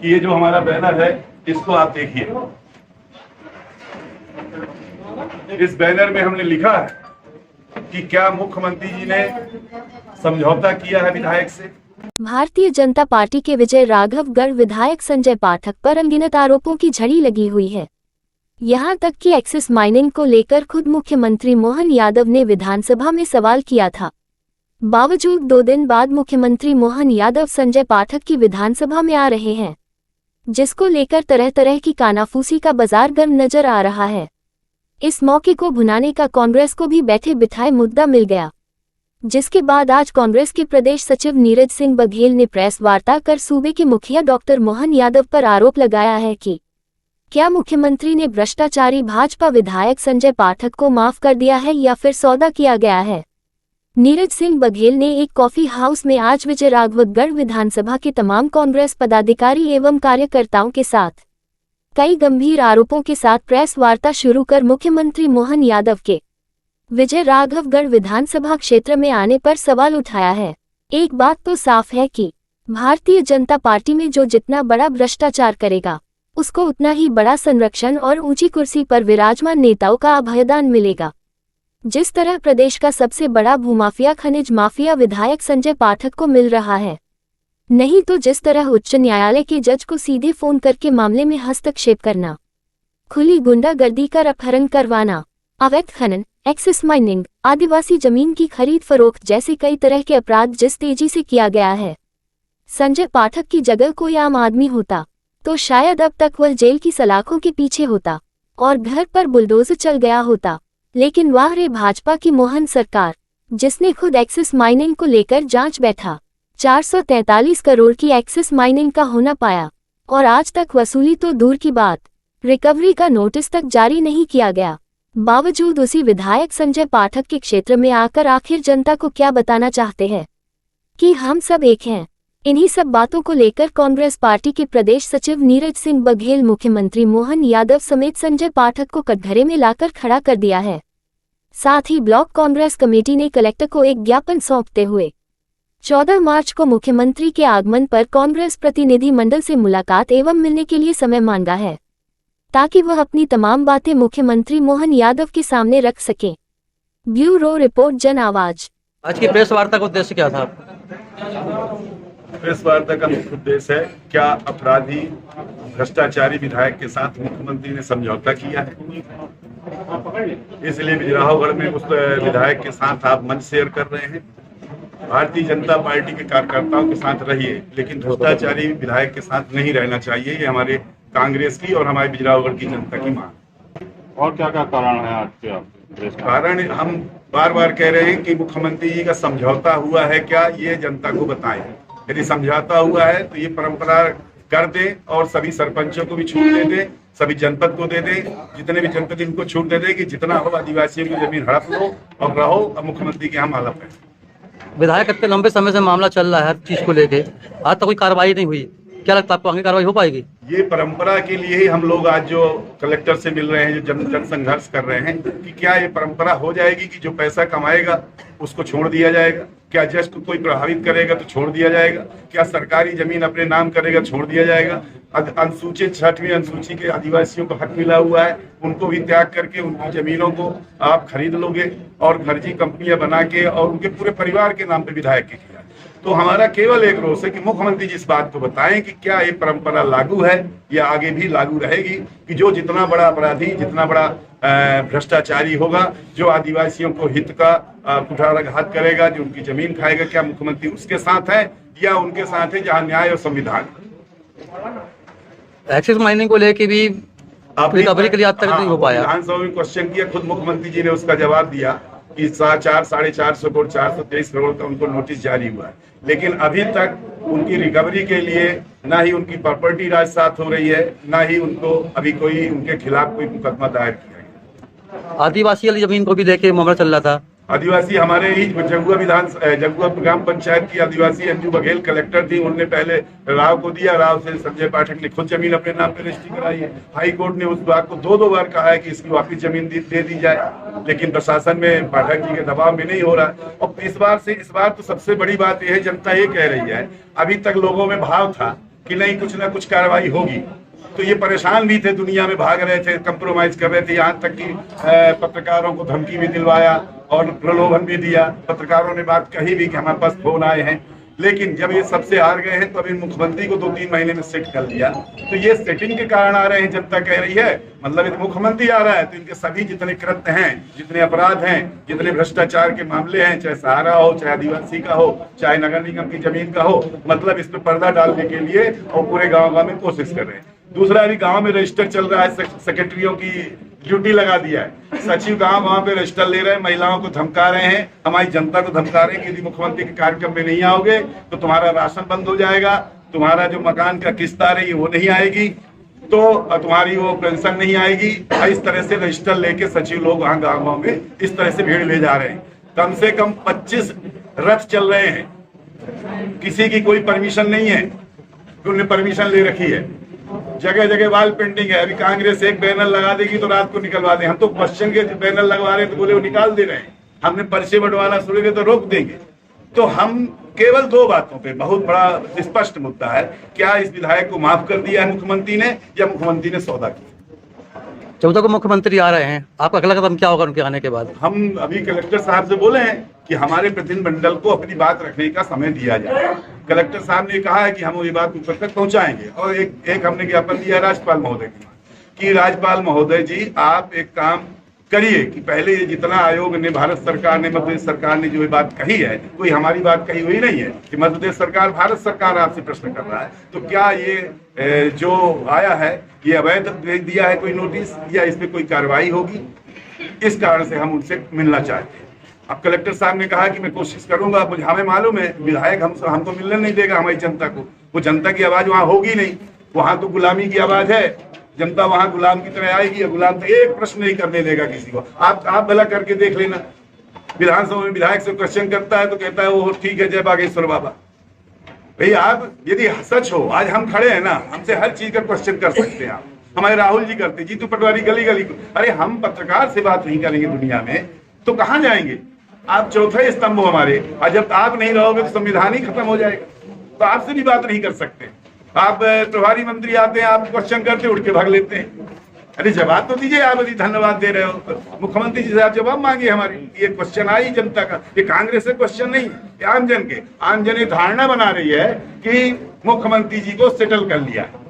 कि ये जो हमारा बैनर है इसको आप देखिए। इस बैनर में हमने लिखा है कि क्या मुख्यमंत्री जी ने समझौता किया है विधायक से। भारतीय जनता पार्टी के विजय राघवगढ़ विधायक संजय पाठक पर अनगिनत आरोपों की झड़ी लगी हुई है। यहां तक कि एक्सिस माइनिंग को लेकर खुद मुख्यमंत्री मोहन यादव ने विधानसभा में सवाल किया था। बावजूद 2 दिन बाद मुख्यमंत्री मोहन यादव संजय पाठक की विधानसभा में आ रहे हैं, जिसको लेकर तरह तरह की कानाफूसी का बाजार गर्म नजर आ रहा है। इस मौके को भुनाने का कांग्रेस को भी बैठे बिठाए मुद्दा मिल गया, जिसके बाद आज कांग्रेस के प्रदेश सचिव नीरज सिंह बघेल ने प्रेस वार्ता कर सूबे के मुखिया डॉक्टर मोहन यादव पर आरोप लगाया है कि क्या मुख्यमंत्री ने भ्रष्टाचारी भाजपा विधायक संजय पाठक को माफ कर दिया है या फिर सौदा किया गया है। नीरज सिंह बघेल ने एक कॉफी हाउस में आज विजय राघवगढ़ विधानसभा के तमाम कांग्रेस पदाधिकारी एवं कार्यकर्ताओं के साथ कई गंभीर आरोपों के साथ प्रेस वार्ता शुरू कर मुख्यमंत्री मोहन यादव के विजय राघवगढ़ विधानसभा क्षेत्र में आने पर सवाल उठाया है। एक बात तो साफ है कि भारतीय जनता पार्टी में जो जितना बड़ा भ्रष्टाचार करेगा उसको उतना ही बड़ा संरक्षण और ऊंची कुर्सी पर विराजमान नेताओं का अभयदान मिलेगा। जिस तरह प्रदेश का सबसे बड़ा भूमाफिया खनिज माफिया विधायक संजय पाठक को मिल रहा है, नहीं तो जिस तरह उच्च न्यायालय के जज को सीधे फोन करके मामले में हस्तक्षेप करना, खुली गुंडागर्दी कर अपहरण करवाना, अवैध खनन, एक्सिस माइनिंग, आदिवासी जमीन की खरीद फरोख्त जैसे कई तरह के अपराध जिस तेजी से किया गया है, संजय पाठक की जगह कोई आम आदमी होता तो शायद अब तक वह जेल की सलाखों के पीछे होता और घर पर बुलडोजर चल गया होता। लेकिन वाह रे भाजपा की मोहन सरकार, जिसने खुद एक्सिस माइनिंग को लेकर जांच बैठा 443 करोड़ की एक्सिस माइनिंग का होना पाया और आज तक वसूली तो दूर की बात, रिकवरी का नोटिस तक जारी नहीं किया गया। बावजूद उसी विधायक संजय पाठक के क्षेत्र में आकर आखिर जनता को क्या बताना चाहते हैं कि हम सब एक हैं। इन्हीं सब बातों को लेकर कांग्रेस पार्टी के प्रदेश सचिव नीरज सिंह बघेल मुख्यमंत्री मोहन यादव समेत संजय पाठक को कटघरे में लाकर खड़ा कर दिया है। साथ ही ब्लॉक कांग्रेस कमेटी ने कलेक्टर को एक ज्ञापन सौंपते हुए 14 मार्च को मुख्यमंत्री के आगमन पर कांग्रेस प्रतिनिधि मंडल से मुलाकात एवं मिलने के लिए समय मांगा है, ताकि वह अपनी तमाम बातें मुख्यमंत्री मोहन यादव के सामने रख सकें। ब्यूरो रिपोर्ट, जन आवाज। आज की प्रेस वार्ता का उद्देश्य क्या था? प्रेस वार्ता का मुख्य उद्देश्य है क्या अपराधी भ्रष्टाचारी विधायक के साथ मुख्यमंत्री ने समझौता किया है, इसलिए बिजराहोगढ़ में उस विधायक के साथ आप मंच शेयर कर रहे हैं। भारतीय जनता पार्टी के कार्यकर्ताओं के साथ रहिए, लेकिन भ्रष्टाचारी विधायक के साथ नहीं रहना चाहिए। ये हमारे कांग्रेस की और हमारे बिजराहोगढ़ की जनता की मांग। और क्या क्या कारण है आज के? कारण हम बार बार कह रहे हैं कि मुख्यमंत्री जी का समझौता हुआ है क्या, ये जनता को बताएं। यदि समझौता हुआ है तो ये परंपरा कर दें और सभी सरपंचों को भी छूट दे दें, सभी जनपद को दे दें, जितने भी जनपद इनको छूट दे दें कि जितना हो आदिवासियों की जमीन हड़प लो और रहो। अब मुख्यमंत्री के हम आलप है। विधायक इतने लंबे समय से मामला चल रहा है हर चीज को लेके, आज तक कोई कार्रवाई नहीं हुई। क्या लगता है आपको आगे कार्रवाई हो पाएगी? ये परंपरा के लिए ही हम लोग आज जो कलेक्टर से मिल रहे हैं, जो जन संघर्ष कर रहे हैं कि क्या ये परंपरा हो जाएगी कि जो पैसा कमाएगा उसको छोड़ दिया जाएगा? क्या जज को कोई प्रभावित करेगा तो छोड़ दिया जाएगा? क्या सरकारी जमीन अपने नाम करेगा छोड़ दिया जाएगा? अनुसूचित 6वीं अनुसूची के आदिवासियों को हक मिला हुआ है, उनको भी त्याग करके उनकी जमीनों को आप खरीद लोगे और फर्जी कंपनियां बना के और उनके पूरे परिवार के नाम पे विधायक के किया। तो हमारा केवल एक रोष है कि मुख्यमंत्री जी इस बात को बताएं कि क्या ये परंपरा लागू है या आगे भी लागू रहेगी, कि जो जितना बड़ा अपराधी, जितना बड़ा भ्रष्टाचारी होगा, जो आदिवासियों को हित का कुठाराघात करेगा, जो उनकी जमीन खाएगा, क्या मुख्यमंत्री उसके साथ है या उनके साथ है जहां न्याय और संविधान? एक्सिस माइनिंग को लेके भी रिकवरी के लिए आज तक नहीं हो पाया। विधानसभा में क्वेश्चन किया, खुद मुख्यमंत्री जी ने उसका जवाब दिया कि 450 करोड़ 423 करोड़ का उनको नोटिस जारी हुआ है, लेकिन अभी तक उनकी रिकवरी के लिए ना ही उनकी प्रॉपर्टी राजसात हो रही है, ना ही उनको अभी कोई उनके खिलाफ कोई मुकदमा दायर किया गया। आदिवासी वाली जमीन को भी लेके मामला चल रहा था। आदिवासी जगुआ जगुआ ग्राम पंचायत की आदिवासी अंजू बघेल कलेक्टर थी, उन्होंने पहले राव को दिया, राव से संजय पाठक ने खुद जमीन अपने नाम पे रजिस्ट्री कराई है। हाई कोर्ट ने उस बात को 2 बार कहा है कि इसकी वापस जमीन दे दी जाए, लेकिन प्रशासन में पाठक जी के दबाव में नहीं हो रहा। और इस बार तो सबसे बड़ी बात यह है, जनता ये कह रही है, अभी तक लोगों में भाव था कि नहीं कुछ ना कुछ कार्रवाई होगी। तो ये परेशान भी थे, दुनिया में भाग रहे थे, कंप्रोमाइज कर रहे थे, यहाँ तक कि पत्रकारों को धमकी भी दिलवाया और प्रलोभन भी दिया। पत्रकारों ने बात कही भी कि हमारे पास फोन आए हैं, लेकिन जब ये सबसे हार गए हैं तो अभी मुख्यमंत्री को 2-3 महीने में सेट कर दिया। तो ये सेटिंग के कारण आ रहे हैं, जनता कह रही है। मतलब यदि मुख्यमंत्री आ रहा है तो इनके सभी जितने कृत्य हैं, जितने अपराध हैं, जितने भ्रष्टाचार के मामले हैं, चाहे सहारा हो, चाहे आदिवासी का हो, चाहे नगर निगम की जमीन का हो, मतलब इस पर पर्दा डालने के लिए और पूरे गाँव में कोशिश कर रहे हैं। दूसरा, अभी गांव में रजिस्टर चल रहा है, सेक्रेटरियों की ड्यूटी लगा दिया है, सचिव गांव पे रजिस्टर ले रहे हैं, महिलाओं को धमका रहे हैं, हमारी जनता को धमका रहे हैं कि यदि मुख्यमंत्री के कार्यक्रम में नहीं आओगे तो तुम्हारा राशन बंद हो जाएगा, तुम्हारा जो मकान का किस्त आ रही है वो नहीं आएगी, तो तुम्हारी वो पेंशन नहीं आएगी। इस तरह से रजिस्टर लेके सचिव लोग वहां गाँव में इस तरह से भीड़ ले जा रहे हैं। कम से कम 25 रथ चल रहे हैं, किसी की कोई परमिशन नहीं है, उन्होंने परमिशन ले रखी है। जगह जगह वॉल पेंटिंग है। अभी कांग्रेस एक बैनर लगा देगी तो रात को निकलवा दें। हम तो क्वेश्चन के बैनर लगवा रहे हैं तो बोले वो निकाल दे रहे हैं। हमने पर्चे बंटवाना शुरू किया तो रोक देंगे। तो हम केवल 2 बातों पे, बहुत बड़ा स्पष्ट मुद्दा है, क्या इस विधायक को माफ कर दिया है मुख्यमंत्री ने या मुख्यमंत्री ने सौदा किया। 14 को मुख्यमंत्री आ रहे हैं, आपका अगला कदम क्या होगा उनके आने के बाद? हम अभी कलेक्टर साहब से बोले हैं कि हमारे प्रतिनिधिमंडल को अपनी बात रखने का समय दिया जाए। कलेक्टर साहब ने कहा है कि हम ये बात ऊपर तक पहुंचाएंगे। और एक हमने ज्ञापन दिया राज्यपाल महोदय की राज्यपाल महोदय जी, आप एक काम करिए कि पहले ये जितना आयोग ने, भारत सरकार ने, मध्य प्रदेश सरकार ने जो ये बात कही है, कोई हमारी बात कही हुई नहीं है कि मध्य प्रदेश सरकार, भारत सरकार आपसे प्रश्न कर रहा है, तो क्या ये जो आया है ये अवैध दिया है कोई नोटिस, या इस पे कोई कार्रवाई होगी। इस कारण से हम उनसे मिलना चाहते हैं। अब कलेक्टर साहब ने कहा कि मैं कोशिश करूंगा। मुझे हमें मालूम है विधायक हमको मिलने नहीं देगा, हमारी जनता को। वो जनता की आवाज वहां होगी नहीं, वहां तो गुलामी की आवाज है। जनता वहां गुलाम की तरह आएगी, गुलाम तो एक प्रश्न नहीं करने देगा किसी को। आप भला करके देख लेना, विधानसभा में विधायक से क्वेश्चन करता है तो कहता है वो ठीक है, जय बागेश्वर बाबा। भाई आप यदि सच हो, आज हम खड़े हैं ना, हमसे हर चीज का क्वेश्चन कर सकते हैं आप। हमारे राहुल जी करते, जीतू पटवारी गली गली को। अरे हम पत्रकार से बात नहीं करेंगे दुनिया में तो कहां जाएंगे। आप चौथे स्तंभ हो हमारे, और जब आप नहीं रहोगे तो संविधान ही खत्म हो जाएगा। तो आपसे भी बात नहीं कर सकते। आप प्रभारी मंत्री आते हैं, आप क्वेश्चन करते उठ के भाग लेते हैं। अरे जवाब तो दीजिए। आप यदि धन्यवाद दे रहे हो मुख्यमंत्री जी से, आप जवाब मांगिए हमारी। ये क्वेश्चन आई जनता का, ये कांग्रेस से क्वेश्चन नहीं, ये आम जन के। आम जन ये धारणा बना रही है कि मुख्यमंत्री जी को सेटल कर लिया है।